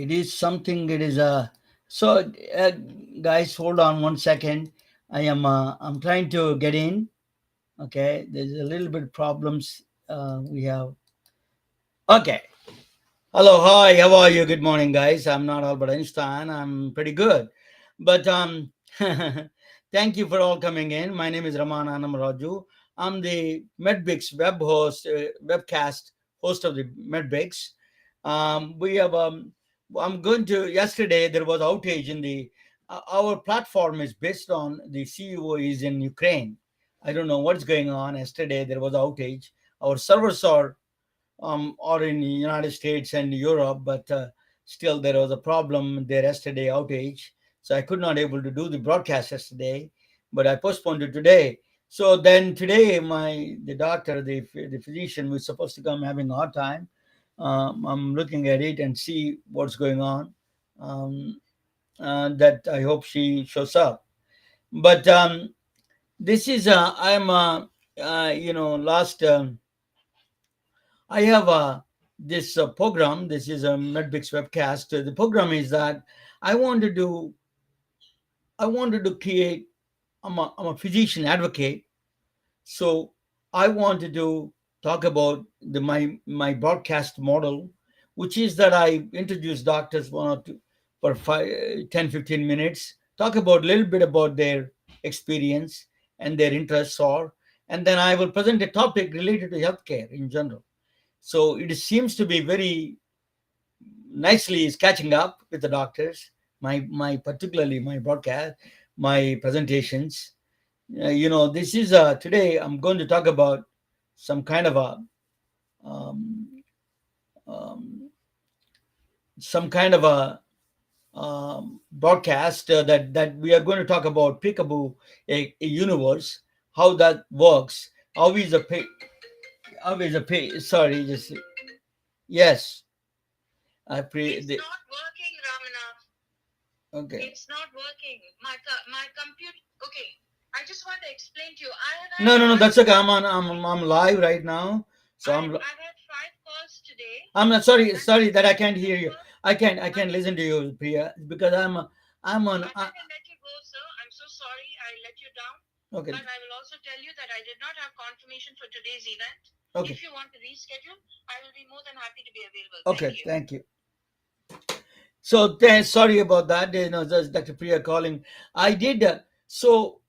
it is something. It is so uh, guys, hold on 1 second. I'm trying to get in. Okay, there's a little bit problems we have. Okay. Hello, hi, how are you? Good morning, guys. I'm not Albert Einstein. I'm pretty good. But thank you for all coming in. My name is Raman Anam. I'm the MedBix webcast host of the MedBix. We have I'm going to yesterday there was outage in the our platform is based on the CEO is in Ukraine. I don't know what's going on. Yesterday there was outage. Our servers are or in the United States and Europe, but still there was a problem there yesterday, outage. So I could not able to do the broadcast yesterday, but I postponed it today. So then today, the doctor, the physician, was supposed to come having a hard time. I'm looking at it and see what's going on. Um, that I hope she shows up. But this is I'm last. I have this program. This is a Netflix webcast. The program is that I want to do. I wanted to create. I'm a physician advocate, so I wanted to talk about my broadcast model, which is that I introduce doctors one or two for 10 15 minutes, talk about a little bit about their experience and their interests, or and then I will present a topic related to healthcare in general. So it seems to be very nicely is catching up with the doctors. My particularly my broadcast, my presentations. This is today. I'm going to talk about some kind of a um, um, some kind of a broadcast that we are going to talk about Peekaboo, a universe, how that works, how is a pay, how is a pay. Sorry, just yes. I pre. It's not working, Ramana. Okay. It's not working. My computer. Okay, I just want to explain to you. No, no, no. That's okay. I'm live right now. So I've had 5 calls today. I'm not sorry. And Sorry my that I can't hear you. computer. I can't listen to you, Priya, because I'm on. I can let you go, sir. I'm so sorry I let you down. Okay. But I will also tell you that I did not have confirmation for today's event. Okay. If you want to reschedule, I will be more than happy to be available. Okay. Thank you. Thank you. So sorry about that. That's Dr. Priya calling. I did. So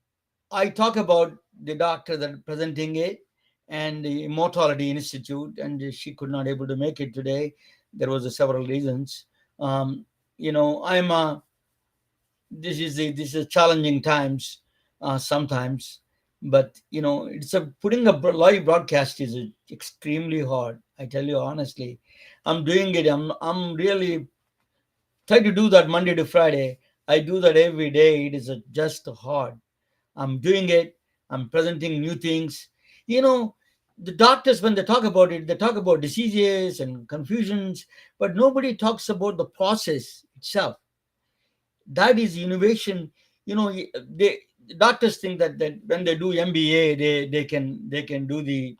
I talk about the doctor that presenting it and the Immortality Institute, and she could not able to make it today. There was several reasons. Um, I'm this is challenging times sometimes, but it's a putting a live broadcast is extremely hard. I tell you honestly, I'm doing it. I'm really try to do that Monday to Friday. I do that every day. It is just hard. I'm doing it. I'm presenting new things. You know, the doctors, when they talk about it, they talk about diseases and confusions, but nobody talks about the process itself. That is innovation. They doctors think that when they do MBA, they can do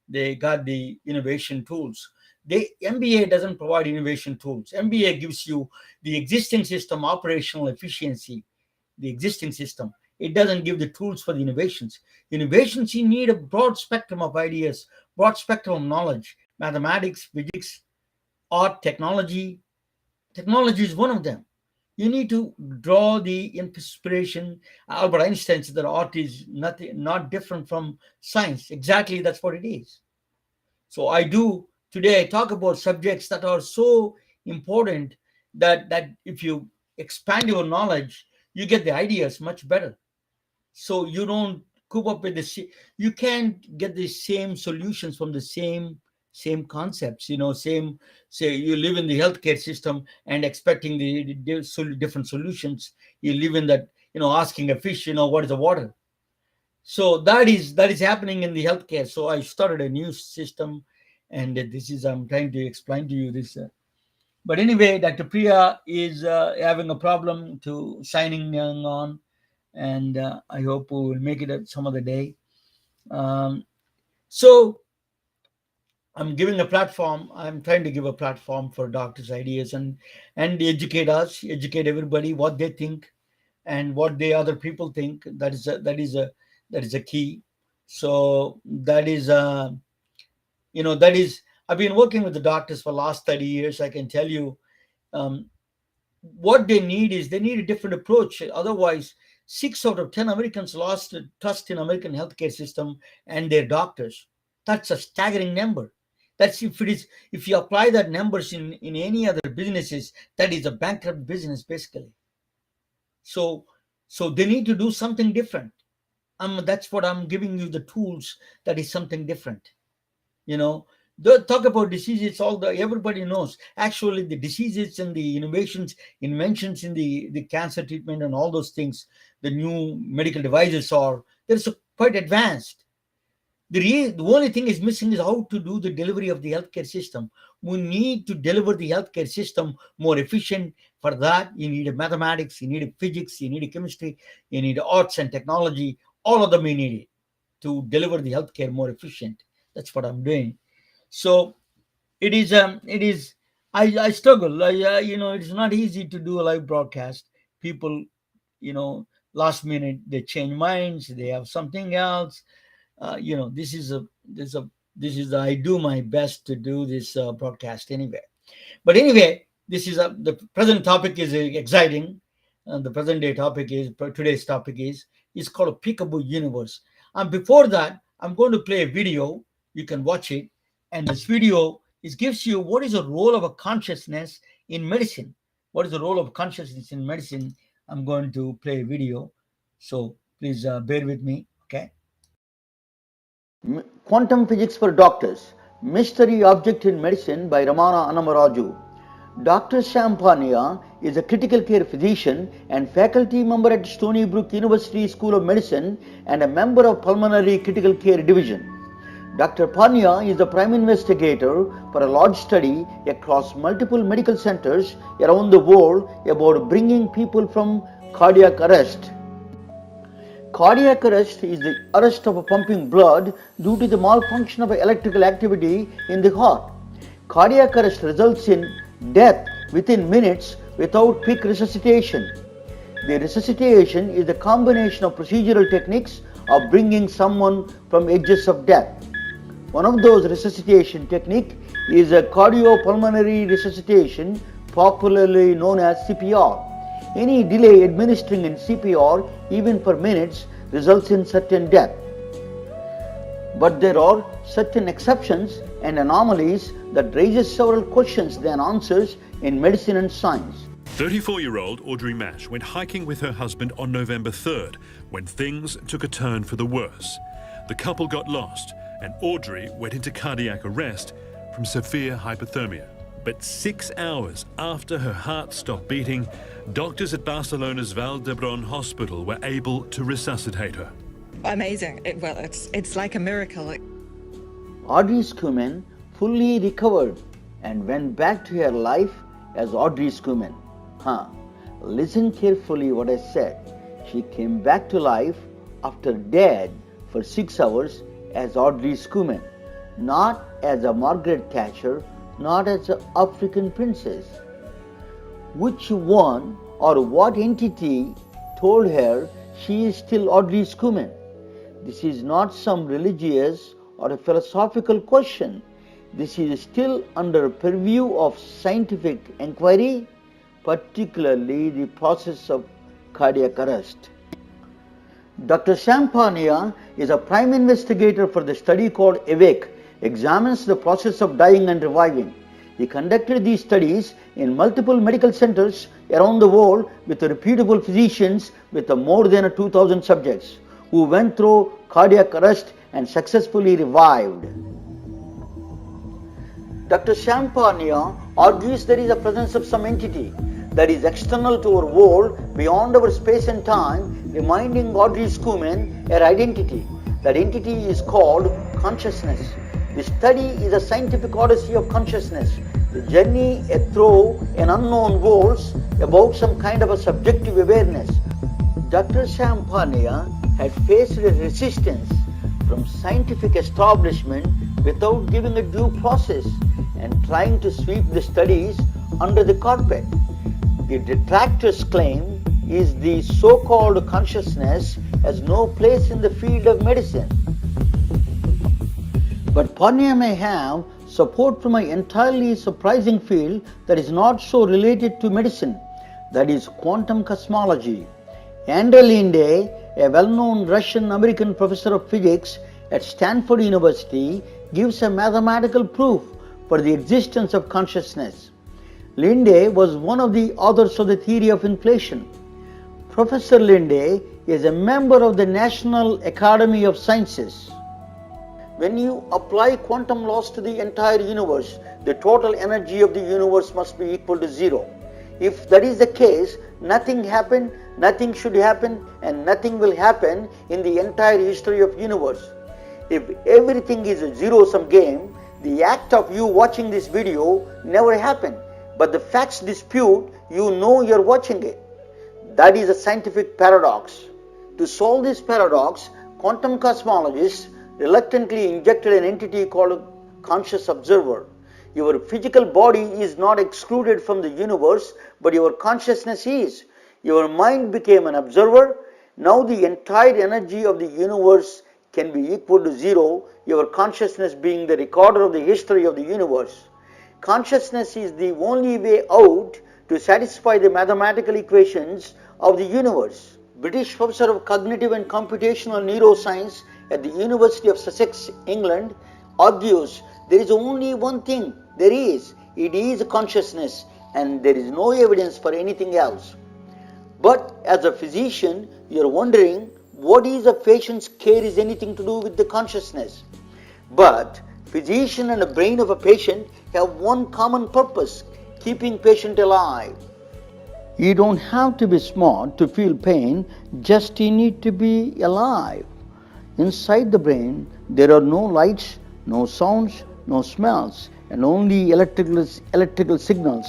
they got the innovation tools. The MBA doesn't provide innovation tools. MBA gives you the existing system operational efficiency, the existing system. It doesn't give the tools for the innovations. Innovations, you need a broad spectrum of ideas, broad spectrum of knowledge, mathematics, physics, art, technology. Technology is one of them. You need to draw the inspiration. Albert Einstein said that art is nothing, not different from science. Exactly, that's what it is. So I do today. I talk about subjects that are so important that if you expand your knowledge, you get the ideas much better. So you don't cope up with you can't get the same solutions from the same concepts. Same, say you live in the healthcare system and expecting the different solutions. You live in that, asking a fish, what is the water. So that is happening in the healthcare. So I started a new system, and this is I'm trying to explain to you this. But anyway, Dr. Priya is having a problem to signing on, and I hope we will make it some other day. Um, so I'm giving a platform. I'm trying to give a platform for doctors' ideas and educate us, educate everybody what they think and what the other people think. That is a key. So that is I've been working with the doctors for the last 30 years. I can tell you, um, what they need is they need a different approach. Otherwise, 6 out of 10 Americans lost trust in American healthcare system and their doctors. That's a staggering number. That's if you apply that numbers in any other businesses, that is a bankrupt business basically. So they need to do something different. That's what I'm giving you, the tools. That is something different. you know the talk about diseases, all the everybody knows actually the diseases and the inventions in the cancer treatment and all those things. The new medical devices are, they're so quite advanced. The only thing is missing is how to do the delivery of the healthcare system. We need to deliver the healthcare system more efficient. For that, you need a mathematics, you need a physics, you need a chemistry, you need arts and technology. All of them you need it to deliver the healthcare more efficient. That's what I'm doing. So it is I struggle. It's not easy to do a live broadcast. People, you know last minute they change minds, they have something else. This is I do my best to do this broadcast anyway. But anyway, the present topic is exciting. The present day topic is today's topic is called a peekaboo universe. And before that, I'm going to play a video. You can watch it, and this video gives you what is the role of a consciousness in medicine. What is the role of consciousness in medicine? I'm going to play a video, so please bear with me. Okay. Quantum Physics for Doctors, Mystery Object in Medicine by Ramana Annamaraju. Dr. Champagne is a critical care physician and faculty member at Stony Brook University School of Medicine and a member of Pulmonary Critical Care Division. Dr. Pania is the prime investigator for a large study across multiple medical centers around the world about bringing people from cardiac arrest. Cardiac arrest is the arrest of pumping blood due to the malfunction of electrical activity in the heart. Cardiac arrest results in death within minutes without quick resuscitation. The resuscitation is the combination of procedural techniques of bringing someone from edges of death. One of those resuscitation techniques is a cardiopulmonary resuscitation, popularly known as CPR. Any delay administering in CPR, even for minutes, results in certain death. But there are certain exceptions and anomalies that raises several questions than answers in medicine and science. 34-year-old Audrey Mash went hiking with her husband on November 3rd when things took a turn for the worse. The couple got lost and Audrey went into cardiac arrest from severe hypothermia. But 6 hours after her heart stopped beating, doctors at Barcelona's Vall d'Hebron hospital were able to resuscitate her. Amazing. It's like a miracle. Audrey Schumann fully recovered and went back to her life as Audrey Schumann. Listen carefully what I said. She came back to life after dead for 6 hours as Audrey Schumann, not as a Margaret Thatcher, not as an African princess. Which one or what entity told her she is still Audrey Schumann? This is not some religious or a philosophical question. This is still under purview of scientific inquiry, particularly the process of cardiac arrest. Dr. Champagne is a prime investigator for the study called AWAKE, examines the process of dying and reviving. He conducted these studies in multiple medical centers around the world with reputable physicians with more than 2,000 subjects who went through cardiac arrest and successfully revived. Dr. Champagne argues there is a presence of some entity that is external to our world, beyond our space and time, reminding Audrey Schumann her identity. That entity is called consciousness. The study is a scientific odyssey of consciousness, the journey through an unknown world about some kind of a subjective awareness. Dr. Champagne had faced resistance from scientific establishment without giving a due process and trying to sweep the studies under the carpet. The detractors' claim is the so-called consciousness has no place in the field of medicine. But Panya may have support from an entirely surprising field that is not so related to medicine, that is quantum cosmology. Andrei Linde, a well-known Russian-American professor of physics at Stanford University, gives a mathematical proof for the existence of consciousness. Linde was one of the authors of the theory of inflation. Professor Linde is a member of the National Academy of Sciences. When you apply quantum laws to the entire universe, the total energy of the universe must be equal to zero. If that is the case, nothing happened, nothing should happen, and nothing will happen in the entire history of the universe. If everything is a zero-sum game, the act of you watching this video never happened, but the facts dispute, you know you're watching it. That is a scientific paradox. To solve this paradox, quantum cosmologists reluctantly injected an entity called a conscious observer. Your physical body is not excluded from the universe, but your consciousness is. Your mind became an observer. Now the entire energy of the universe can be equal to zero, your consciousness being the recorder of the history of the universe. Consciousness is the only way out to satisfy the mathematical equations of the universe. British professor of cognitive and computational neuroscience at the University of Sussex, England, argues there is only one thing there is. It is consciousness, and there is no evidence for anything else. But as a physician, you are wondering what is a patient's care is anything to do with the consciousness. But physician and the brain of a patient have one common purpose: keeping patient alive. You don't have to be smart to feel pain, just you need to be alive. Inside the brain, there are no lights, no sounds, no smells, and only electrical signals.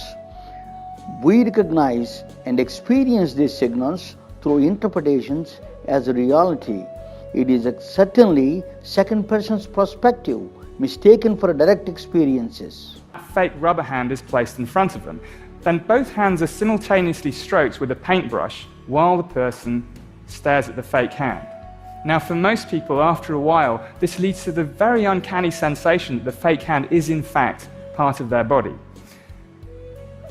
We recognize and experience these signals through interpretations as a reality. It is certainly second person's perspective, mistaken for direct experiences. A fake rubber hand is placed in front of them. Then both hands are simultaneously stroked with a paintbrush while the person stares at the fake hand. Now, for most people, after a while, this leads to the very uncanny sensation that the fake hand is in fact part of their body.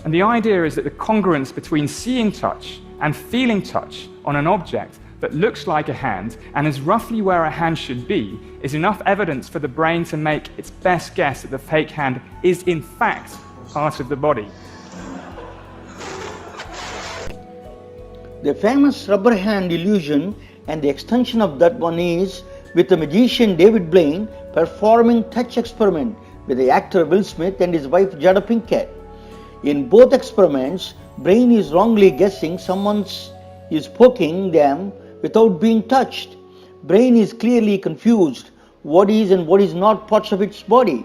And the idea is that the congruence between seeing touch and feeling touch on an object that looks like a hand and is roughly where a hand should be is enough evidence for the brain to make its best guess that the fake hand is in fact part of the body. The famous rubber hand illusion and the extension of that one is with the magician David Blaine performing touch experiment with the actor Will Smith and his wife Jada Pinkett. In both experiments, Blaine is wrongly guessing someone is poking them without being touched. Brain is clearly confused what is and what is not parts of its body.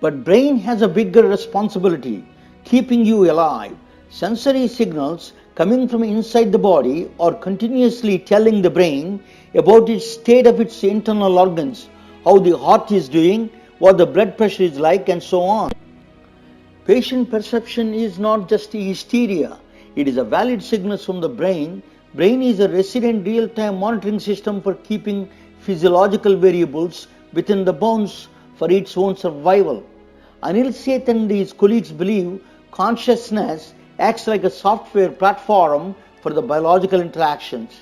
But brain has a bigger responsibility, keeping you alive. Sensory signals coming from inside the body are continuously telling the brain about its state of its internal organs, how the heart is doing, what the blood pressure is like, and so on. Patient perception is not just hysteria. It is a valid signal from the brain. Brain is a resident real-time monitoring system for keeping physiological variables within the bounds for its own survival. Anil Seth and his colleagues believe consciousness acts like a software platform for the biological interactions.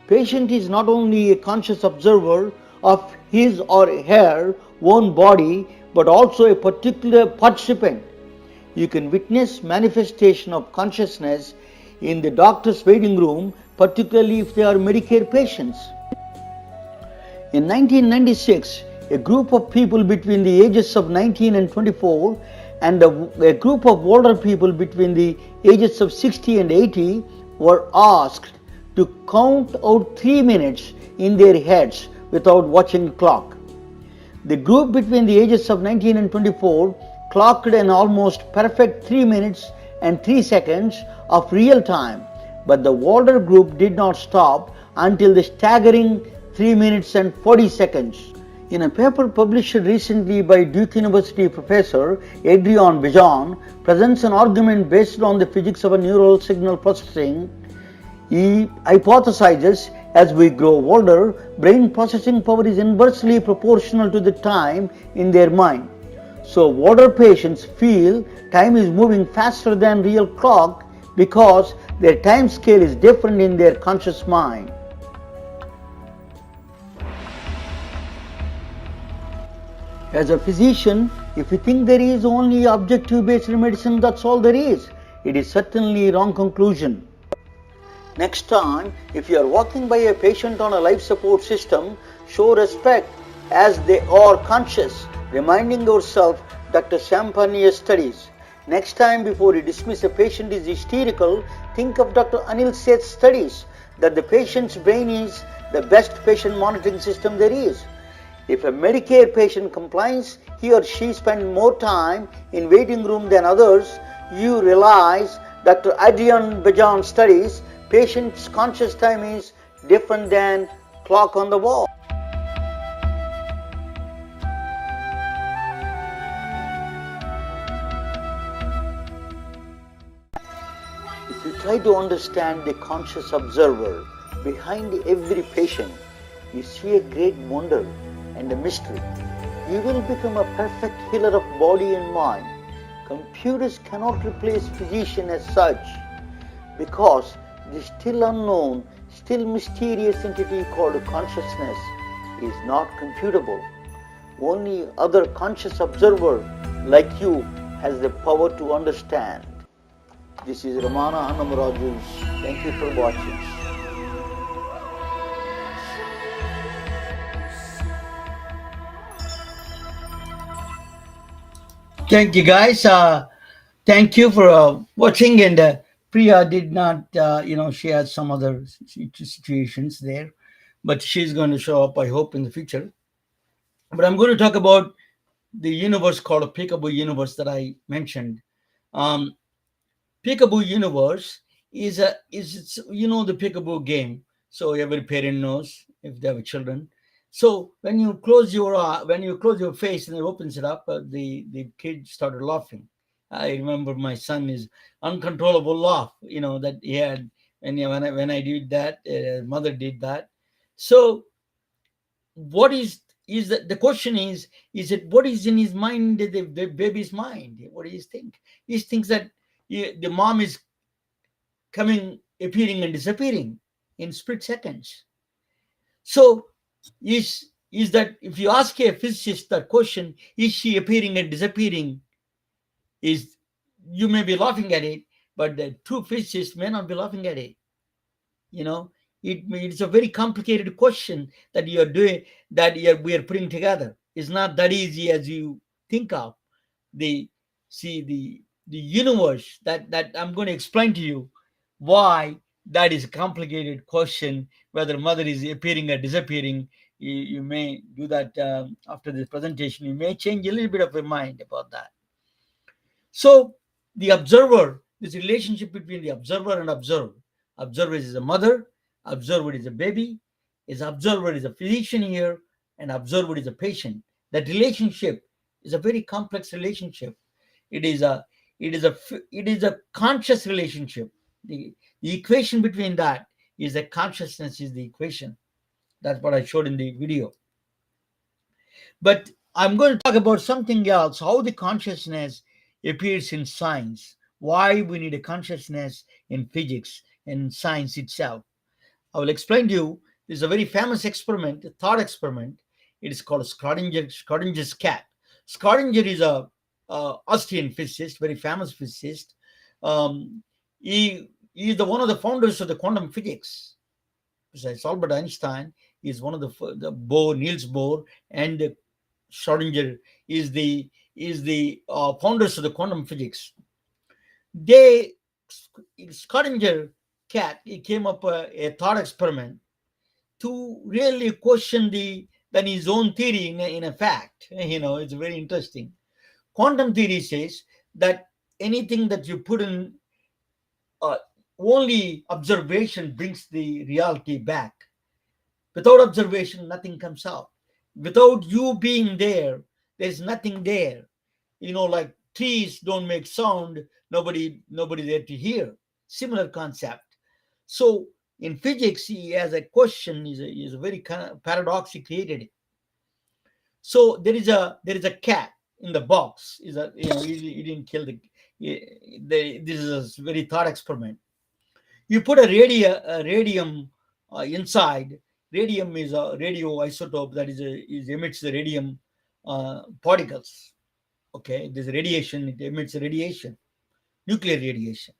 Patient is not only a conscious observer of his or her own body, but also a particular participant. You can witness manifestation of consciousness in the doctor's waiting room, particularly if they are Medicare patients. In 1996, a group of people between the ages of 19 and 24 and a group of older people between the ages of 60 and 80 were asked to count out 3 minutes in their heads without watching the clock. The group between the ages of 19 and 24 clocked an almost perfect 3 minutes and 3 seconds of real time, but the older group did not stop until the staggering 3 minutes and 40 seconds. In a paper published recently by Duke University professor Adrian Bijan presents an argument based on the physics of a neural signal processing. He hypothesizes as we grow older, brain processing power is inversely proportional to the time in their mind. So older patients feel time is moving faster than real clock because their time scale is different in their conscious mind. As a physician, if you think there is only objective-based medicine, that's all there is. It is certainly a wrong conclusion. Next time, if you are walking by a patient on a life support system, show respect as they are conscious, reminding yourself Dr. Champagne's studies. Next time, before you dismiss a patient is hysterical, think of Dr. Anil Seth's studies that the patient's brain is the best patient monitoring system there is. If a Medicare patient complains he or she spends more time in waiting room than others, you realize Dr. Adrian Bijan's studies, patient's conscious time is different than clock on the wall. If you try to understand the conscious observer behind every patient, you see a great wonder and a mystery. You will become a perfect healer of body and mind. Computers cannot replace physician as such because the still unknown, still mysterious entity called consciousness is not computable. Only other conscious observer like you has the power to understand. This is Ramana Annamaraju. Thank you for watching. Thank you, guys. Thank you for watching. And Priya did not, she had some other situations there, but she's going to show up, I hope, in the future. But I'm going to talk about the universe called a Peekaboo universe that I mentioned. Um, Peekaboo universe is the peekaboo game. So every parent knows if they have children. So when you close your face and it opens it up, the kid started laughing. I remember my son is uncontrollable laugh. That he had, and when I did that, mother did that. So what is that? The question is it what is in his mind, the baby's mind? What do you think? He thinks that the mom is coming, appearing, and disappearing in split seconds. So, is that if you ask a physicist that question, is she appearing and disappearing? Is You may be laughing at it, but the true physicist may not be laughing at it. You know, it's a very complicated question that you are doing, that we are putting together. It's not that easy as you think of. The See, the universe that I'm going to explain to you why that is a complicated question, whether mother is appearing or disappearing. You may do that after this presentation. You may change a little bit of your mind about that. So the observer, this relationship between the observer and observed. Observer is a mother, observer is a baby, is observer is a physician here, and observer is a patient. That relationship is a very complex relationship. It is a it is a conscious relationship. The equation between that is that consciousness is the equation. That's what I showed in the video. But I'm going to talk about something else, how the consciousness appears in science, why we need a consciousness in physics and science itself. I will explain to you. This is a very famous experiment, a thought experiment. It is called Schrodinger's cat. Schrodinger is a Austrian physicist, very famous physicist. He is one of the founders of the quantum physics. Besides Albert Einstein, he is one of the Niels Bohr, and Schrodinger is the founders of the quantum physics. They Schrodinger cat, he came up a thought experiment to really question than his own theory in a fact. It's very interesting. Quantum theory says that anything that you put in, uh, only observation brings the reality back. Without observation, nothing comes out. Without you being there, there's nothing there. Like trees don't make sound, nobody there to hear. Similar concept. So in physics, he has a question, is a very kind of paradox he created. So there is a cat in the box. Is a he didn't kill this is a very thought experiment. You put a radium inside. Radium is a radioisotope that is emits the radium particles. Okay, there's radiation. It emits radiation, nuclear radiation.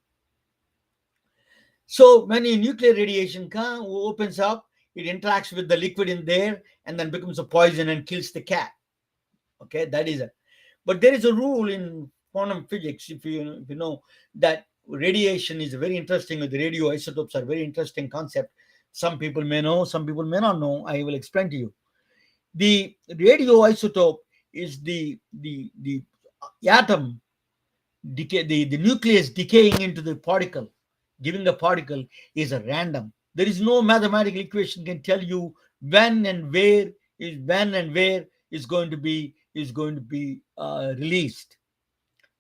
So when a nuclear radiation opens up, it interacts with the liquid in there and then becomes a poison and kills the cat. Okay, that is a. But there is a rule in quantum physics, if you know, that radiation is very interesting. The radioisotopes are very interesting concept. Some people may know, some people may not know. I will explain to you. The radioisotope is the atom decay, the nucleus decaying into the particle, giving the particle is a random. There is no mathematical equation can tell you when and where is going to be released.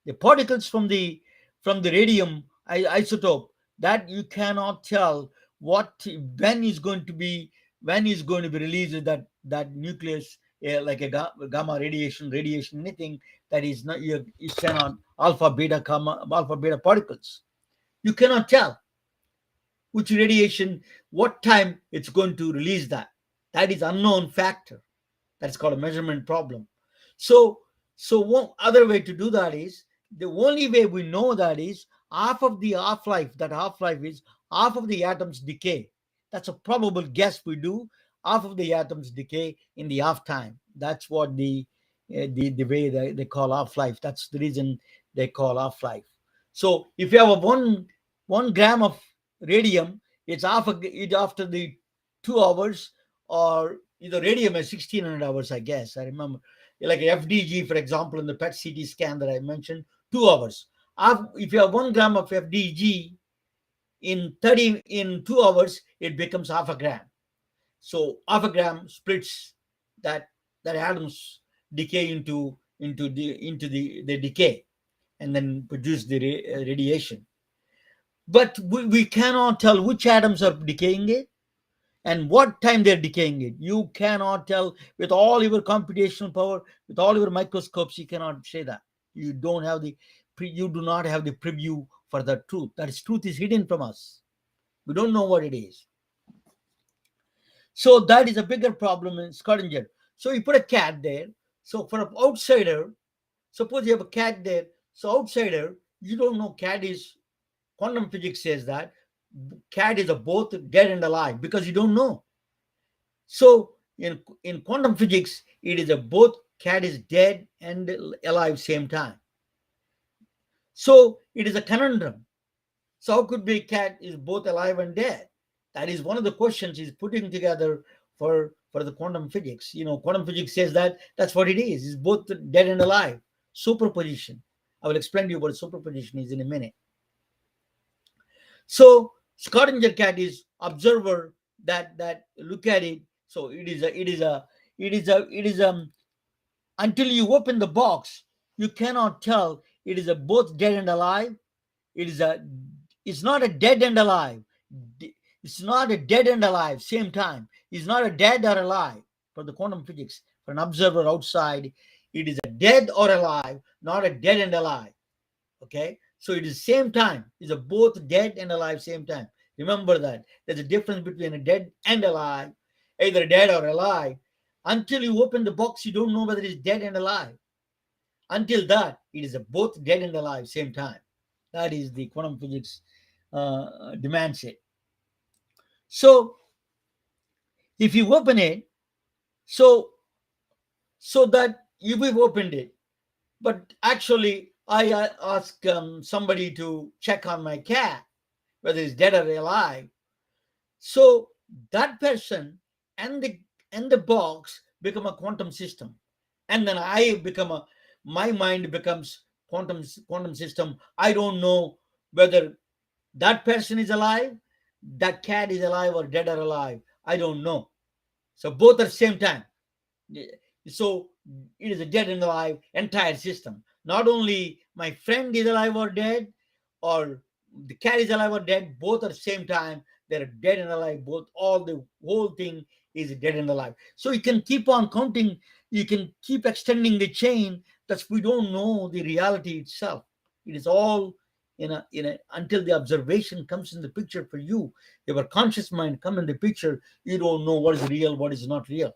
The particles from the radium isotope, that you cannot tell what when is going to be released, that nucleus, like a gamma radiation, anything that is not, you cannot, alpha beta gamma alpha beta particles, you cannot tell which radiation, what time it's going to release. That is unknown factor. That's called a measurement problem. So, one other way to do that is, the only way we know that is half of the half-life. That half-life is half of the atoms decay. That's a probable guess we do. Half of the atoms decay in the half time. That's what the way they call half-life. That's the reason they call half-life. So if you have a one gram of radium, it's it after the 2 hours, or the radium is 1600 hours, I guess. I remember, like FDG, for example, in the PET CT scan that I mentioned, 2 hours. If you have 1 gram of FDG in 2 hours, it becomes half a gram. So half a gram splits that atoms decay into the decay, and then produce the radiation. But we cannot tell which atoms are decaying it and what time they're decaying it. You cannot tell with all your computational power, with all your microscopes. You cannot say that. You don't have you do not have the preview for the truth. That is, truth is hidden from us. We don't know what it is. So that is a bigger problem in Schrödinger. So you put a cat there. So for an outsider, suppose you have a cat there. So outsider, you don't know cat is. Quantum physics says that cat is a both dead and alive, because you don't know. So in quantum physics, it is a both cat is dead and alive same time. So it is a conundrum. So how could be cat is both alive and dead? That is one of the questions he's putting together for the quantum physics. Quantum physics says that that's what it is. It's both dead and alive. Superposition. I will explain to you what superposition is in a minute. So Schrodinger cat is observer that look at it. So it is until you open the box, you cannot tell it is a both dead and alive. It's not a dead and alive. It's not a dead and alive same time. It's not a dead or alive for the quantum physics. For an observer outside, it is a dead or alive, not a dead and alive. Okay, so it is same time. It's a both dead and alive same time. Remember that there's a difference between a dead and alive, either dead or alive. Until you open the box, you don't know whether it's dead and alive. Until that, it is a both dead and alive same time. That is the quantum physics demands it. So if you open it, so that you've opened it, but actually I ask somebody to check on my cat, whether it's dead or alive. So that person and the box become a quantum system, and then my mind becomes quantum system. I don't know whether that person is alive, that cat is alive, or dead or alive. I don't know. So both at the same time. So it is a dead and alive entire system. Not only my friend is alive or dead, or the cat is alive or dead, both at the same time, they're dead and alive. Both, all the whole thing is dead and alive. So you can keep on counting, you can keep extending the chain. That we don't know the reality itself. It is all in a until the observation comes in the picture for you. Your conscious mind come in the picture, you don't know what is real, what is not real.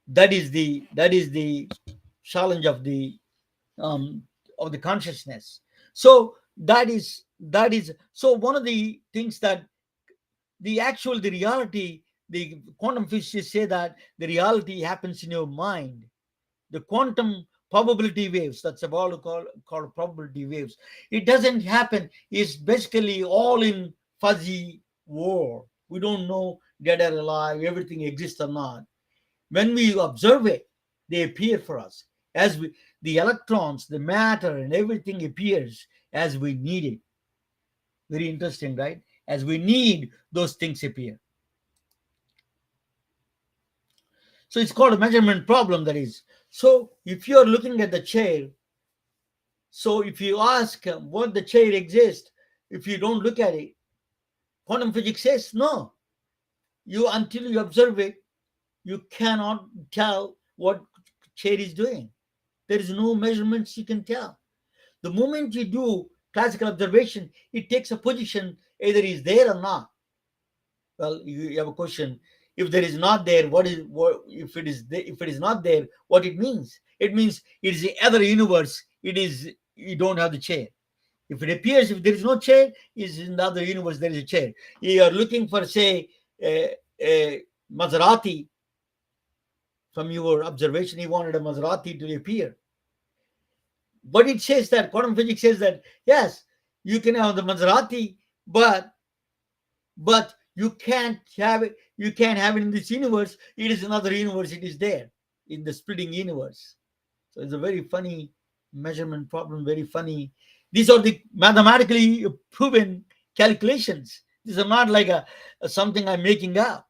That is the challenge um of the consciousness. So that is so one of the things that the reality, the quantum physicists say that the reality happens in your mind. The quantum probability waves, that's about to call probability waves, it doesn't happen, it's basically all in fuzzy war. We don't know dead or alive, everything exists or not. When we observe it, they appear for us as we, the electrons, the matter, and everything appears as we need it. Very interesting, right? As we need, those things appear. So it's called a measurement problem, that is. So if you're looking at the chair, so if you ask what the chair exists, if you don't look at it, quantum physics says no. You, until you observe it, you cannot tell what chair is doing. There is no measurements you can tell. The moment you do classical observation, it takes a position, either is there or not. Well, you have a question. If there is not there, what if it is if it is not there, what it means? It means it is the other universe. It is, you don't have the chair. If it appears, if there is no chair, is in the other universe there is a chair. You are looking for, say, a Maserati. From your observation, you wanted a Maserati to appear. But it says that quantum physics says that yes, you can have the Maserati, but you can't have it. You can't have it in this universe. It is another universe. It is there in the splitting universe. So it's a very funny measurement problem. Very funny. These are the mathematically proven calculations. These are not like a something I'm making up.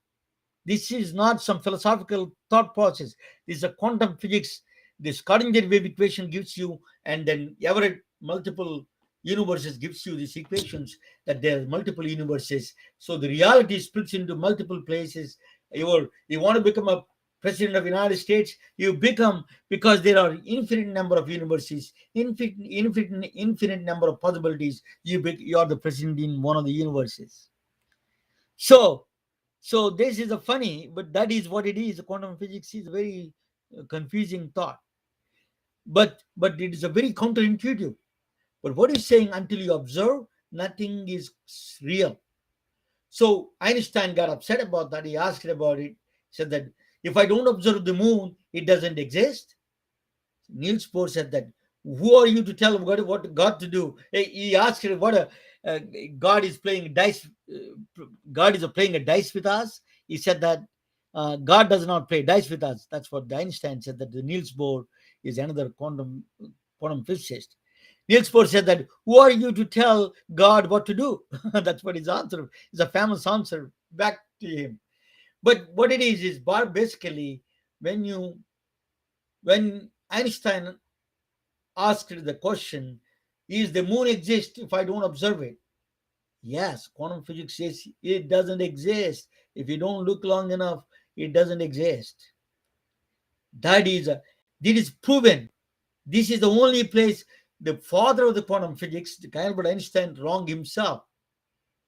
This is not some philosophical thought process. This is a quantum physics. This Schrödinger wave equation gives you, and then Everett multiple universes gives you these equations, that there are multiple universes. So the reality splits into multiple places. You want to become a president of the United States, you become, because there are infinite number of universes, infinite number of possibilities. You are the president in one of the universes. So so this is a funny, but that is what it is. Quantum physics is a very confusing thought, but it is a very counterintuitive. But what is saying, until you observe, nothing is real. So Einstein got upset about that. He asked about it. Said that if I don't observe the moon, it doesn't exist. Niels Bohr said that. Who are you to tell what God to do? He asked what uh, God is playing dice. God is playing a dice with us. He said that God does not play dice with us. That's what Einstein said. That the Niels Bohr is another quantum physicist. Niels Bohr said that, who are you to tell God what to do? That's what his answer is, a famous answer back to him. But what it is basically, when when Einstein asked the question, is the moon exist if I don't observe it? Yes, quantum physics says it doesn't exist. If you don't look long enough, it doesn't exist. This is proven. This is the only place. The father of the quantum physics, Albert Einstein, wrong himself.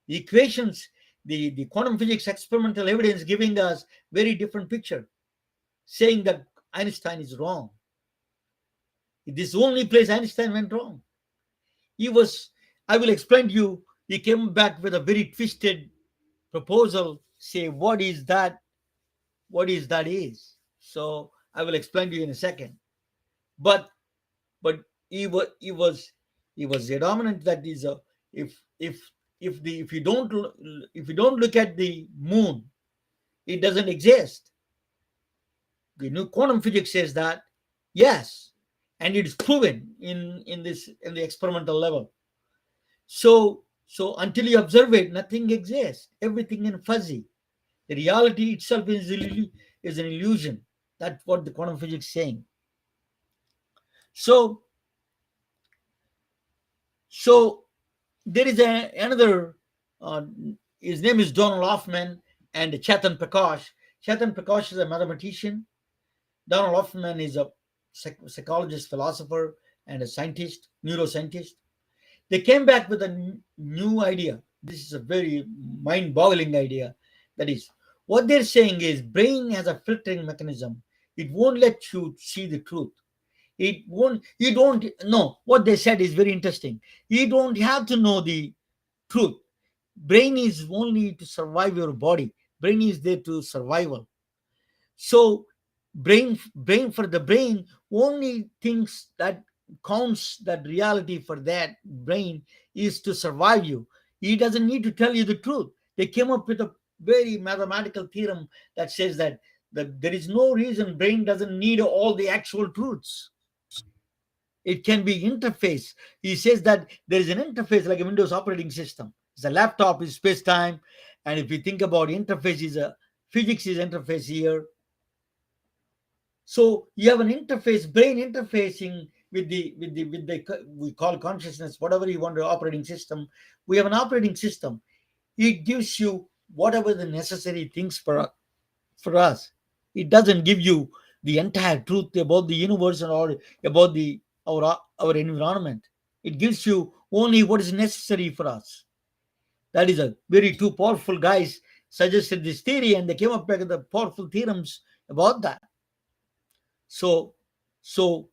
The equations, the quantum physics experimental evidence giving us very different picture, saying that Einstein is wrong. This is the only place Einstein went wrong. He was, I will explain to you, he came back with a very twisted proposal, say what is that is. So I will explain to you in a second. But but he was dominant, that is a, if you don't look at the moon, it doesn't exist. The new quantum physics says that yes, and it is proven in the experimental level. So until you observe it, nothing exists. Everything in fuzzy. The reality itself is an illusion. That's what the quantum physics is saying. So, so there is another. Uh, his name is Donald Hoffman and Chetan Prakash. Chetan Prakash is a mathematician. Donald Hoffman is a psychologist, philosopher, and a scientist, neuroscientist. They came back with a new idea. This is a very mind-boggling idea. That is, what they're saying is brain has a filtering mechanism. It won't let you see the truth. It won't. You don't know. What they said is very interesting. You don't have to know the truth. Brain is only to survive your body. Brain is there to survival. So brain for the brain only thinks that counts, that reality for that brain is to survive you. He doesn't need to tell you the truth. They came up with a very mathematical theorem that says that there is no reason brain doesn't need all the actual truths. It can be interface. He says that there is an interface like a Windows operating system. It's a laptop is space time, and if you think about interface is a physics is interface here. So you have an interface, brain interfacing with the we call consciousness, whatever you want, the operating system. We have an operating system. It gives you whatever the necessary things for us. It doesn't give you the entire truth about the universe or about the our environment. It gives you only what is necessary for us. That is a very two powerful guys suggested this theory, and they came up with the powerful theorems about that. So, so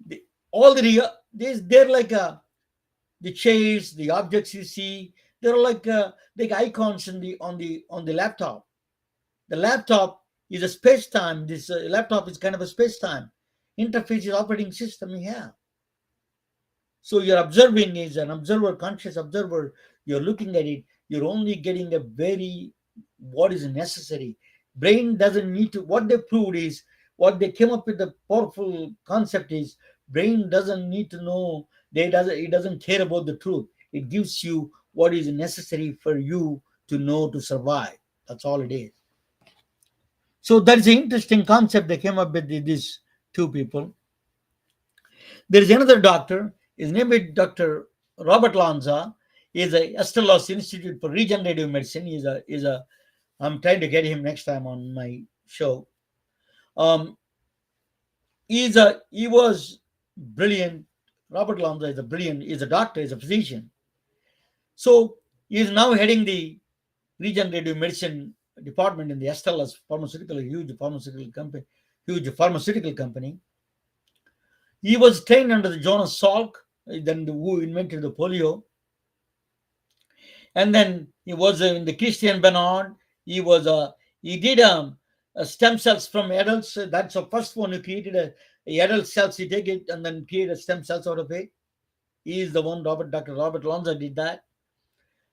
the, all the they're like the chairs, the objects you see, they're like icons in the on the laptop. The laptop is a space time. This laptop is kind of a space time interface is operating system you have. So you're observing is an observer, conscious observer. You're looking at it. You're only getting a very what is necessary. Brain doesn't need to. What they proved is what they came up with. The powerful concept is brain doesn't need to know. It doesn't care about the truth. It gives you what is necessary for you to know to survive. That's all it is. So that is an interesting concept they came up with these two people. There is another doctor. His name is Dr. Robert Lanza. He is a Estelos Institute for Regenerative Medicine. He's a. I'm trying to get him next time on my show. Um, he was brilliant. Robert Lanza is a brilliant. He's a doctor. He's a physician. So he is now heading the regenerative medicine department in the Estelos pharmaceutical, huge pharmaceutical company. He was trained under the Jonas Salk, then who invented the polio, and then he was in the Christian Bernard. He did stem cells from adults. That's the first one who created a adult cells. He take it and then create a stem cells out of it. He is the one. Dr. Robert Lanza did that.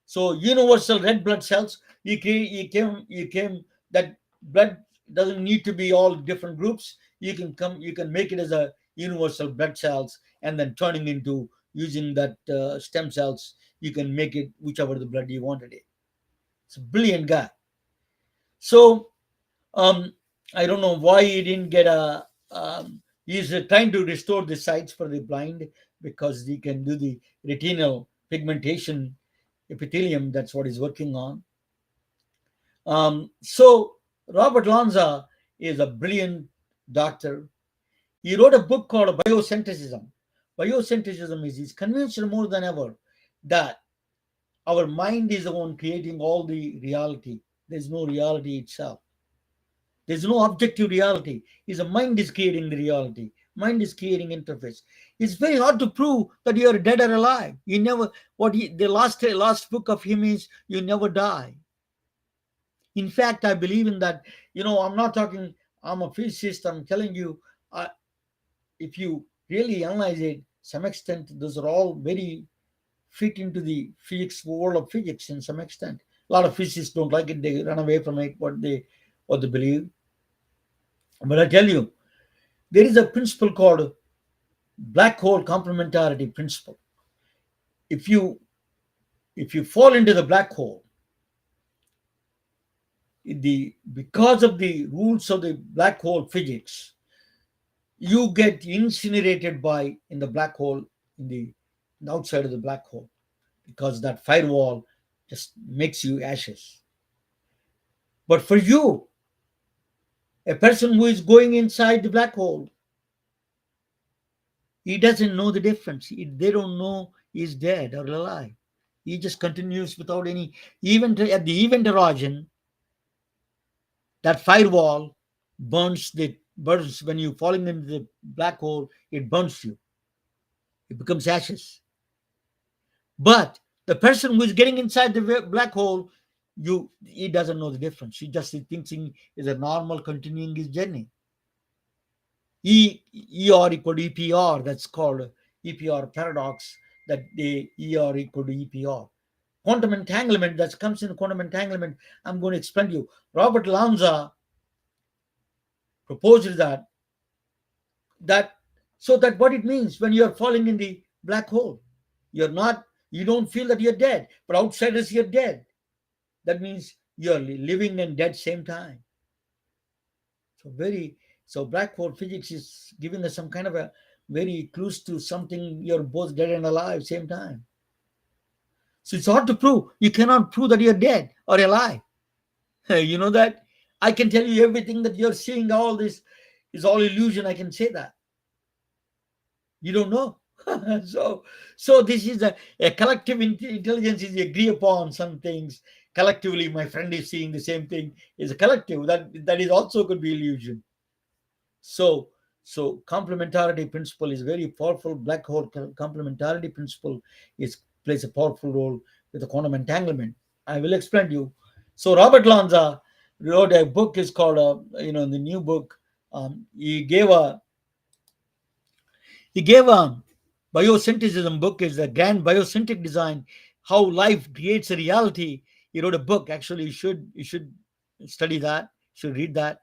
So universal red blood cells. He came that blood doesn't need to be all different groups. You can make it as a universal blood cells and then turning into using that stem cells. You can make it whichever the blood you wanted it. It's a brilliant guy. So um, I don't know why he didn't get a. He's trying to restore the sights for the blind because he can do the retinal pigmentation epithelium. That's what he's working on. So Robert Lanza is a brilliant doctor. He wrote a book called Biosynthesis. Biosynthesis is he's convinced more than ever that our mind is the one creating all the reality. There's no reality itself. There's no objective reality. Is a mind is creating the reality. Mind is creating interface. It's very hard to prove that you are dead or alive. You never. The last book of him is you never die. In fact, I believe in that. I'm not talking. I'm a physicist. I'm telling you. If you really analyze it, some extent, those are all very fit into the physics world of physics in some extent. A lot of physicists don't like it; they run away from it. What they believe. But I tell you, there is a principle called black hole complementarity principle. If you fall into the black hole, because of the rules of the black hole physics, you get incinerated by in the black hole, in the outside of the black hole, because that firewall just makes you ashes. But for you, a person who is going inside the black hole, he doesn't know the difference. They don't know he's dead or alive. He just continues without any, even at the event horizon, that firewall burns when you falling into the black hole, it burns you. It becomes ashes. But the person who is getting inside the black hole, he doesn't know the difference. He just thinks he is a normal continuing his journey. ER equal to EPR, that's called EPR paradox, that the ER equal to EPR. Quantum entanglement, that comes in quantum entanglement, I'm going to explain to you. Robert Lanza proposed that so that what it means when you're falling in the black hole, you don't feel that you're dead, but outsiders you're dead. That means you're living and dead same time. So black hole physics is giving us some kind of a very close to something, you're both dead and alive same time. So it's hard to prove. You cannot prove that you're dead or alive. You know that? I can tell you everything that you're seeing, all this is all illusion. I can say that. You don't know. So this is a collective intelligence is agree upon some things. Collectively, my friend is seeing the same thing. Is a collective that is also could be illusion. So complementarity principle is very powerful. Black hole complementarity principle is plays a powerful role with the quantum entanglement. I will explain to you. So Robert Lanza wrote a book is called the new book. He gave a biosynthesis book, is the grand biosynthetic design, how life creates a reality. He wrote a book. Actually, you should study that. You should read that.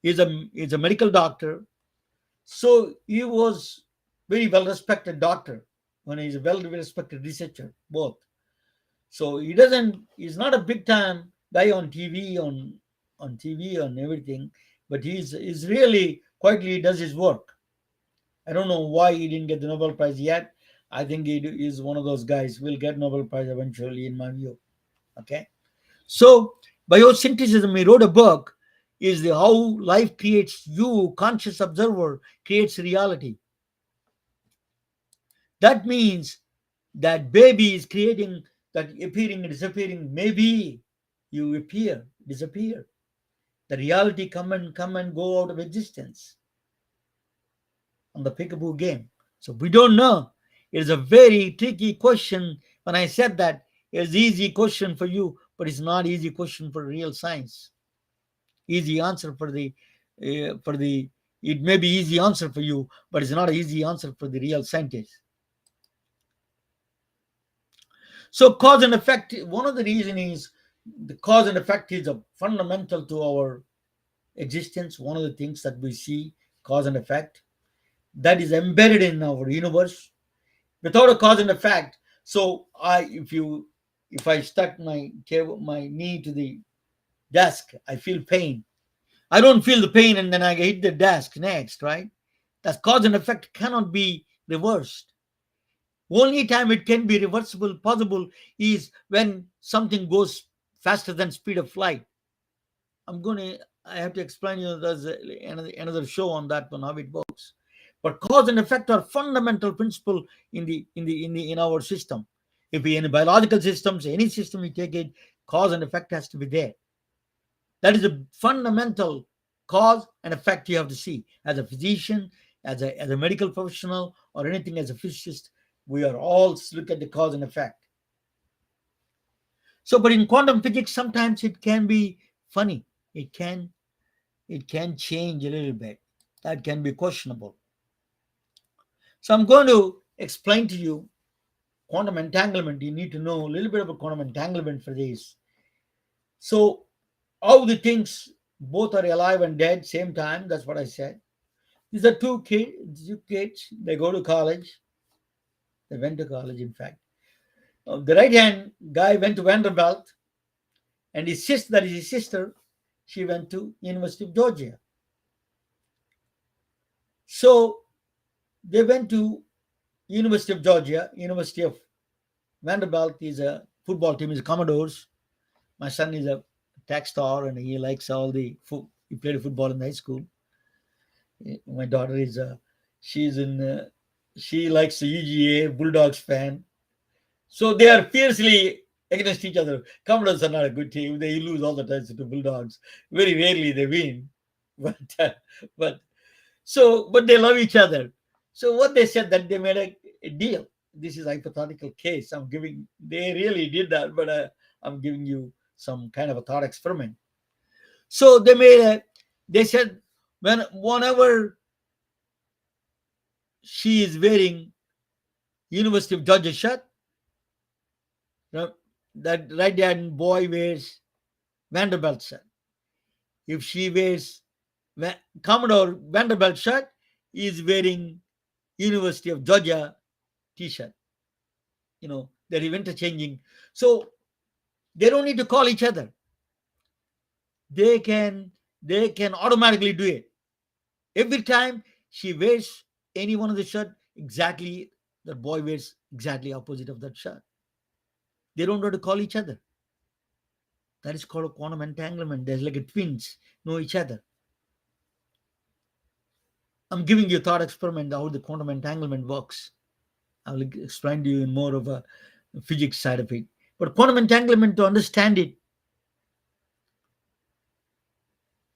He's a medical doctor. So he was very well respected doctor, when he's a well respected researcher both. So he's not a big time guy on TV and everything, but he's really quietly does his work. I don't know why he didn't get the Nobel Prize yet. I think he is one of those guys will get Nobel Prize eventually, in my view. Okay, so biosynthesis, he wrote a book, is the how life creates you, conscious observer creates reality. That means that baby is creating that appearing and disappearing. Maybe you appear, disappear. The reality come and go out of existence on the peekaboo game. So we don't know. It is a very tricky question. When I said that, it's easy question for you, but it's not easy question for real science. Easy answer for the it may be easy answer for you, but it's not an easy answer for the real scientist. So cause and effect. One of the reason is the cause and effect is a fundamental to our existence. One of the things that we see, cause and effect, that is embedded in our universe. Without a cause and effect, so if I stuck my knee to the desk, I feel pain. I don't feel the pain, and then I hit the desk next, right? That cause and effect cannot be reversed. Only time it can be reversible possible is when something goes faster than speed of light. I have to explain you, there's another show on that one, how it works. But cause and effect are fundamental principle in our system. If we in biological systems, any system we take it, cause and effect has to be there. That is a fundamental cause and effect you have to see. As a physician, as a medical professional, or anything as a physicist, we are all look at the cause and effect. So, but in quantum physics, sometimes it can be funny. It can change a little bit. That can be questionable. So I'm going to explain to you quantum entanglement. You need to know a little bit about quantum entanglement for this. So how the things both are alive and dead same time. That's what I said. These are two kids. They go to college. They went to college, in fact. The right hand guy went to Vanderbilt. and his sister, that is his sister, she went to University of Georgia. So they went to University of Georgia. University of Vanderbilt is a football team, is a Commodores. My son is a tech star and he likes all the he played football in high school. My daughter is she's in she likes the UGA Bulldogs fan. So they are fiercely against each other. Commodores are not a good team. They lose all the time to Bulldogs. Very rarely they win. But but but they love each other. So what they said that they made a deal. This is a hypothetical case. I'm giving. They really did that, but I'm giving you some kind of a thought experiment. So they made a. They said whenever she is wearing University of Georgia shirt, that right hand boy wears Vanderbilt shirt. If she wears Commodore Vanderbilt shirt, he is wearing University of Georgia T-shirt. They're interchanging. So they don't need to call each other. They can automatically do it. Every time she wears any one of the shirt, exactly the boy wears exactly opposite of that shirt. They don't have to call each other. That is called a quantum entanglement. There's like a twins know each other. I'm giving you a thought experiment how the quantum entanglement works. I will explain to you in more of a physics side of it. But quantum entanglement, to understand it,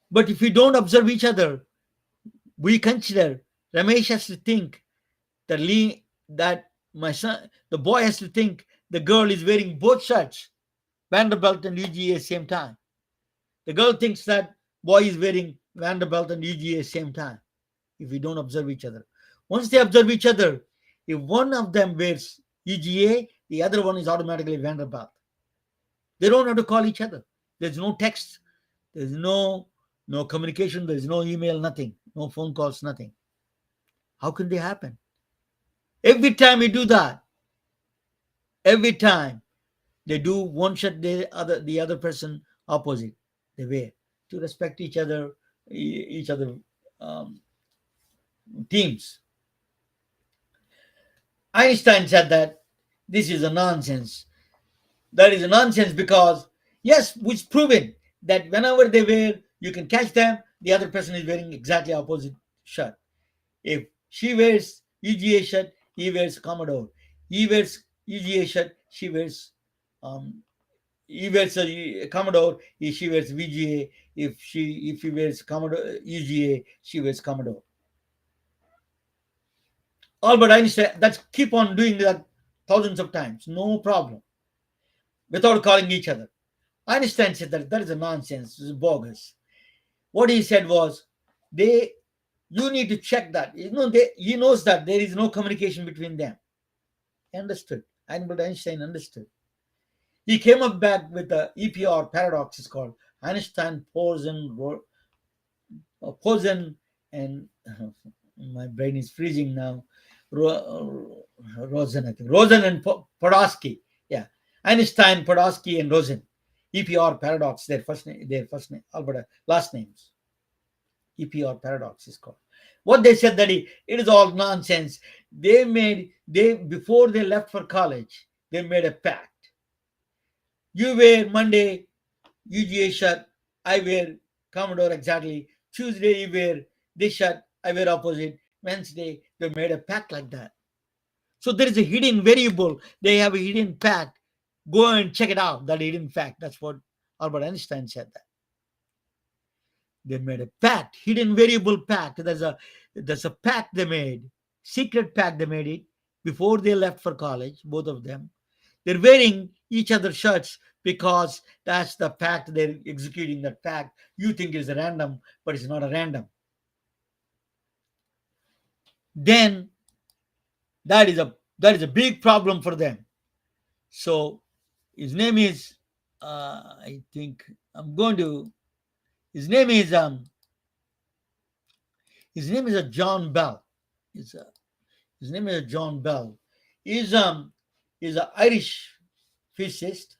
but if we don't observe each other, we consider Ramesh has to think that that my son, the boy has to think the girl is wearing both shirts, Vanderbilt and UGA same time. The girl thinks that boy is wearing Vanderbilt and UGA same time. If we don't observe each other, once they observe each other, if one of them wears UGA, the other one is automatically Vanderbilt. They don't have to call each other. There's no text. There's no communication. There's no email. Nothing. No phone calls. Nothing. How can they happen? Every time we do that, every time they do one shot, the other person opposite. They wear to respect each other um, teams. Einstein said that this is a nonsense. That is a nonsense because yes, it's proven that whenever they wear, you can catch them. The other person is wearing exactly opposite shirt. If she wears UGA shirt, he wears Commodore. He wears UGA shirt, um, he wears a Commodore. She wears VGA. If he wears Commodore UGA, she wears Commodore. Albert Einstein, that's keep on doing that thousands of times, no problem, without calling each other. Einstein said that is a nonsense, it's bogus. What he said was, they you need to check that. He knows that there is no communication between them. He understood. Albert Einstein understood. He came up back with the EPR paradox. It's called Einstein Poisson and my brain is freezing now. Rosen, I think. Rosen and Podolsky. Yeah, Einstein, Podolsky, and Rosen. EPR paradox. Their first name, Albert, last names. EPR paradox is called. What they said that it is all nonsense. They before they left for college, they made a pact. You wear Monday UGA shirt, I wear Commodore exactly. Tuesday you wear this shirt, I wear opposite. Wednesday they made a pact like that. So there is a hidden variable. They have a hidden pact. Go and check it out. That hidden fact. That's what Albert Einstein said. That they made a pact, hidden variable pact. There's a pact they made, secret pact they made it before they left for college. Both of them. They're wearing each other's shirts because that's the fact they're executing that fact. You think it's a random, but it's not a random. Then that is a big problem for them. So his name is I think I'm going to his name is a John Bell. His, uh, his name is a John Bell. He's an Irish physicist.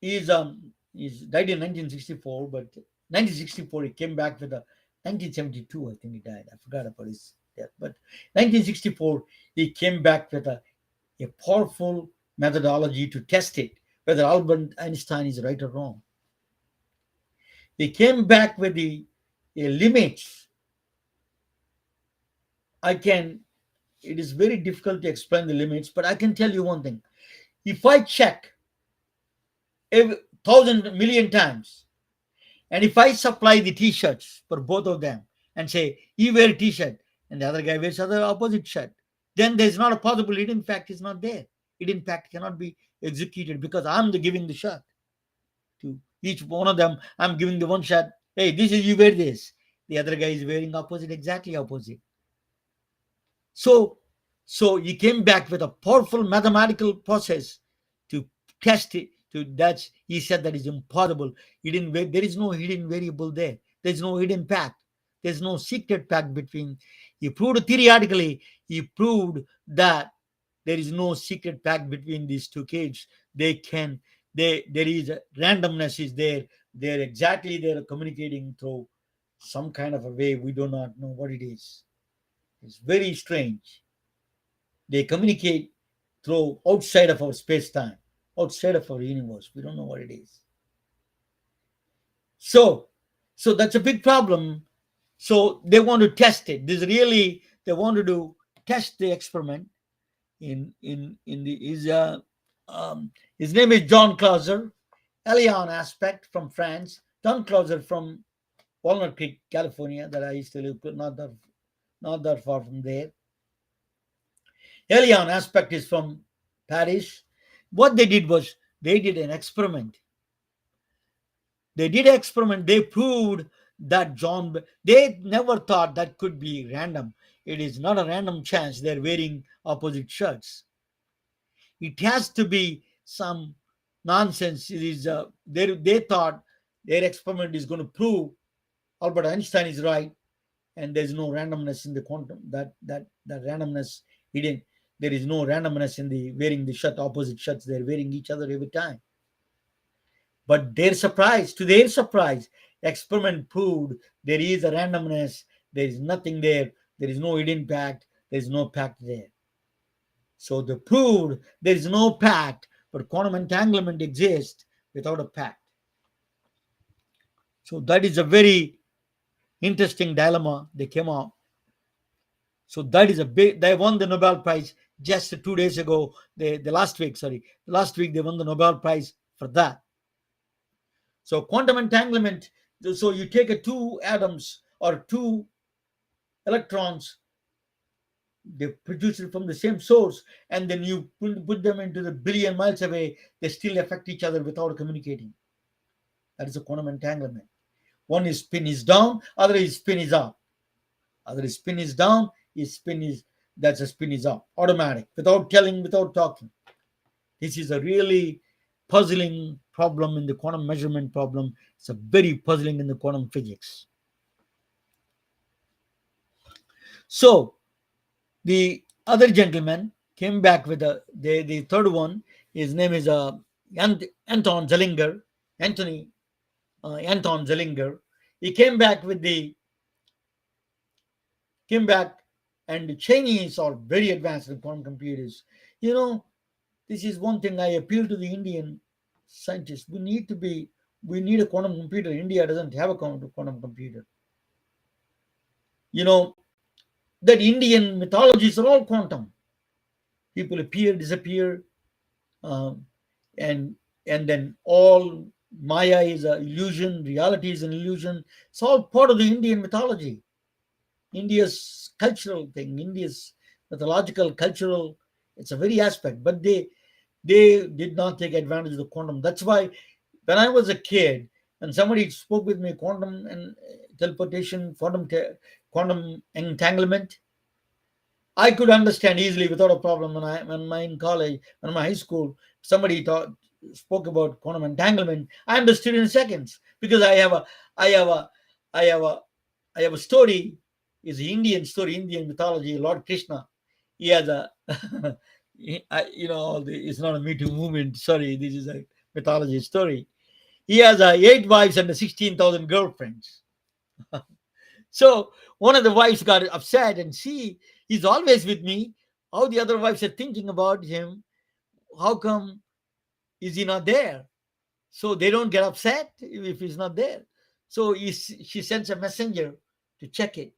he's died in 1964, but 1964 he came back with a 1972 I think he died. I forgot about his death, but 1964 he came back with a powerful methodology to test it whether Albert Einstein is right or wrong. He came back with the limits. I can. It is very difficult to explain the limits, but I can tell you one thing. If I check every thousand million times, and if I supply the t-shirts for both of them and say you wear a t-shirt and the other guy wears other opposite shirt, then there's not a possible hidden fact is not there. Hidden fact cannot be executed because I'm the giving the shirt to each one of them. I'm giving the one shirt. Hey, this is you wear this. The other guy is wearing opposite, exactly opposite. So, so he came back with a powerful mathematical process to test it. To that, he said that is impossible. There is no hidden variable there. There is no hidden path. There is no secret path between. He proved theoretically. He proved that there is no secret path between these two kids. They can. There is a randomness is there. They're exactly they're communicating through some kind of a way. We do not know what it is. It's very strange. They communicate through outside of our space time, outside of our universe. We don't know what it is. So, so that's a big problem. So they want to test it. This really they wanted to test the experiment in the his name is John Clauser, Elion aspect from France, John Clauser from Walnut Creek, California, that I used to live not that far from there. Elion aspect is from Paris. What they did was they did an experiment. They did an experiment. They proved that they never thought that could be random. It is not a random chance they're wearing opposite shirts. It has to be some nonsense. It is they thought their experiment is going to prove Albert Einstein is right, and there's no randomness in the quantum. That randomness hidden. There is no randomness in the wearing the shirt opposite shirts. They're wearing each other every time. But to their surprise, experiment proved there is a randomness. There is nothing there. There is no hidden pact. There is no pact there. So they proved there is no pact, but quantum entanglement exists without a pact. So that is a very interesting dilemma they came up. So that is a big. They won the Nobel Prize just 2 days ago. The last week, sorry, last week they won the Nobel Prize for that. So quantum entanglement. So you take two atoms or two electrons, they produce it from the same source, and then you put them into the billion miles away. They still affect each other without communicating. That is a quantum entanglement. One is spin is down, other is spin is up. Other is spin is down, is spin is that's a spin is up, automatic, without telling, without talking. This is a really puzzling problem in the quantum measurement problem. It's a very puzzling in the quantum physics. So the other gentleman came back with the third one. His name is Anton Zellinger, Anton Zellinger. He came back, and the Chinese are very advanced in quantum computers. You know, this is one thing I appeal to the Indian scientists. We need a quantum computer. India doesn't have a quantum computer. You know, that Indian mythologies are all quantum. People appear, disappear, um, and then all Maya is an illusion, reality is an illusion. It's all part of the Indian mythology. India's cultural thing, India's mythological, cultural, it's a very aspect, but they did not take advantage of the quantum. That's why when I was a kid and somebody spoke with me quantum and teleportation, quantum entanglement, I could understand easily without a problem. When I in college, when my high school, somebody spoke about quantum entanglement, I understood in seconds because I have a, I have a, I have a story. It's an Indian story, Indian mythology. Lord Krishna, he has a, it's not a Me Too movement. Sorry, this is a mythology story. He has 8 wives and 16,000 girlfriends. So one of the wives got upset and see, he's always with me. How the other wives are thinking about him? How come is he not there? So they don't get upset if he's not there. So she sends a messenger to check it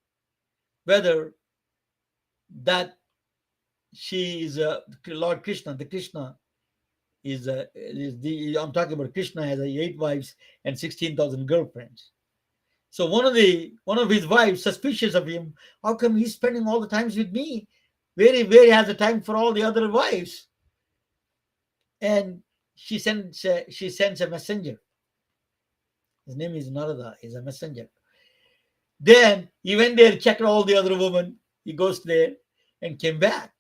whether that she is Lord Krishna. The Krishna is the I'm talking about Krishna has 8 wives and 16,000 girlfriends. So one of his wives suspicious of him. How come he's spending all the times with me? Where he has the time for all the other wives? And she sends a messenger. His name is Narada. He's a messenger. Then he went there, checked all the other women. He goes there and came back.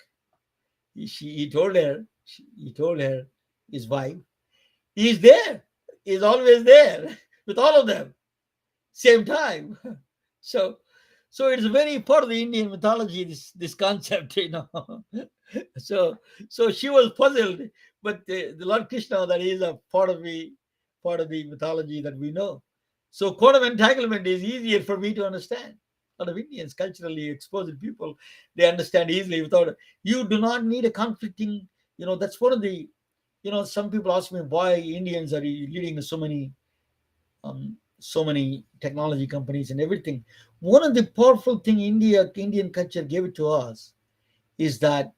He told her. He told her his wife. He's there. He's always there with all of them same time. So so it's very part of the Indian mythology. This concept, So so she was puzzled, but the Lord Krishna, that is a part of the mythology that we know. So quantum entanglement is easier for me to understand. A lot of Indians, culturally exposed people, they understand easily without. You do not need a conflicting. That's one of the. Some people ask me why Indians are leading so many technology companies and everything. One of the powerful thing Indian culture gave it to us is that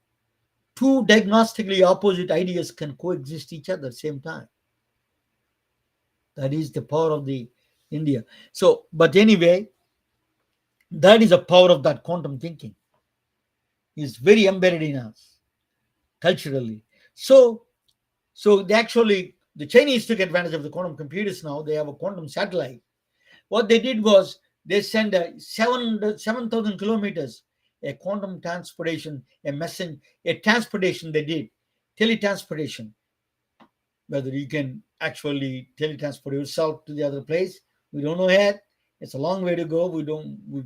two diagnostically opposite ideas can coexist each other at the same time. That is the power of the India. So, but anyway, that is a power of that quantum thinking. Is very embedded in us culturally. So they actually the Chinese took advantage of the quantum computers now. They have a quantum satellite. What they did was they sent 7,000 kilometers a quantum transportation, a transportation they did, teletransportation. Whether you can actually teletransport yourself to the other place, we don't know yet. It's a long way to go. We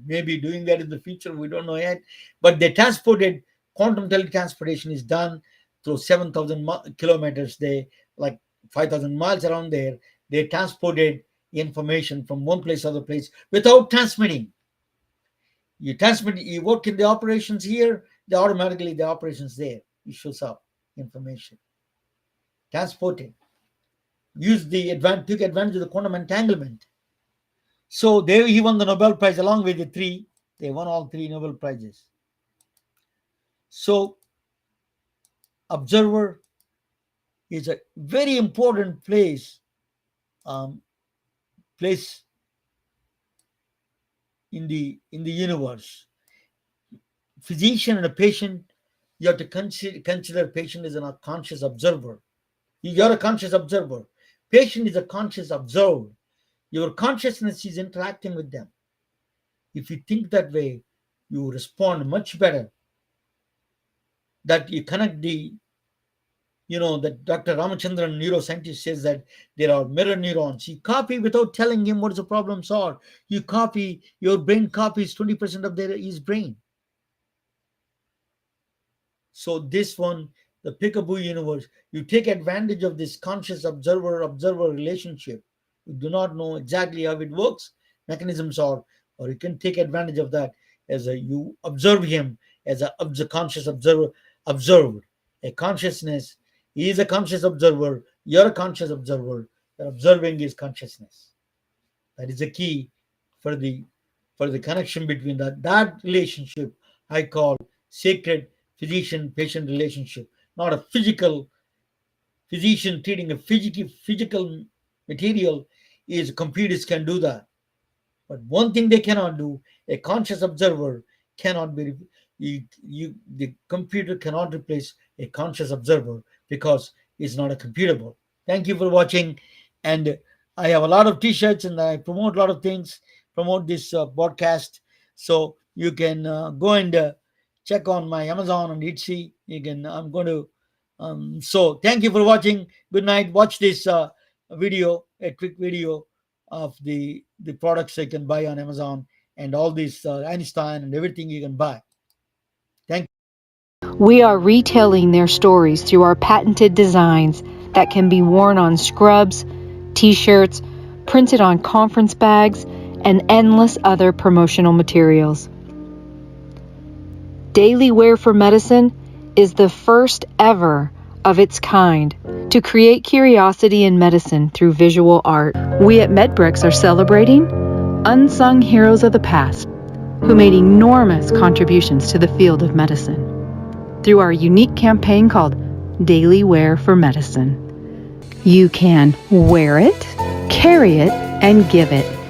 may be doing that in the future. We don't know yet. But they transported, quantum teletransportation is done through 7,000 kilometers. They, like 5,000 miles around there, they transported information from one place to other place without transmitting. You transmit, you work in the operations here, automatically the operations there. It shows up information. Transported. Took advantage of the quantum entanglement. So he won the Nobel Prize along with the three. They won all three Nobel Prizes. So observer is a very important place in the universe. Physician and a patient, you have to consider patient as a conscious observer. You're a conscious observer. Patient is a conscious observed. Your consciousness is interacting with them. If you think that way, you respond much better. That you connect that Dr. Ramachandran, neuroscientist, says that there are mirror neurons. You copy without telling him what the problems are. Your brain copies 20% of his brain. So this one, the Peekaboo universe, you take advantage of this conscious observer relationship. You do not know exactly how it works, mechanisms are, or you can take advantage of that as you observe him as a conscious observer, observed. A consciousness, he is a conscious observer, you're a conscious observer, you're observing his consciousness. That is the key for the connection between that relationship I call sacred physician-patient relationship, not a physical physician treating a physical material. Is computers can do that, but one thing they cannot do, a conscious observer cannot be. The computer cannot replace a conscious observer because it's not a computable. Thank you for watching, and I have a lot of T-shirts and I promote a lot of things. Promote this podcast, so you can go and check on my Amazon and Etsy. You can. I'm going to. So thank you for watching. Good night. Watch this video, a quick video of the products you can buy on Amazon and all these Einstein and everything you can buy. Thank you. We are retelling their stories through our patented designs that can be worn on scrubs, t-shirts, printed on conference bags, and endless other promotional materials. Daily Wear for Medicine is the first ever of its kind to create curiosity in medicine through visual art. We at MedBricks are celebrating unsung heroes of the past who made enormous contributions to the field of medicine through our unique campaign called Daily Wear for Medicine. You can wear it, carry it, and give it.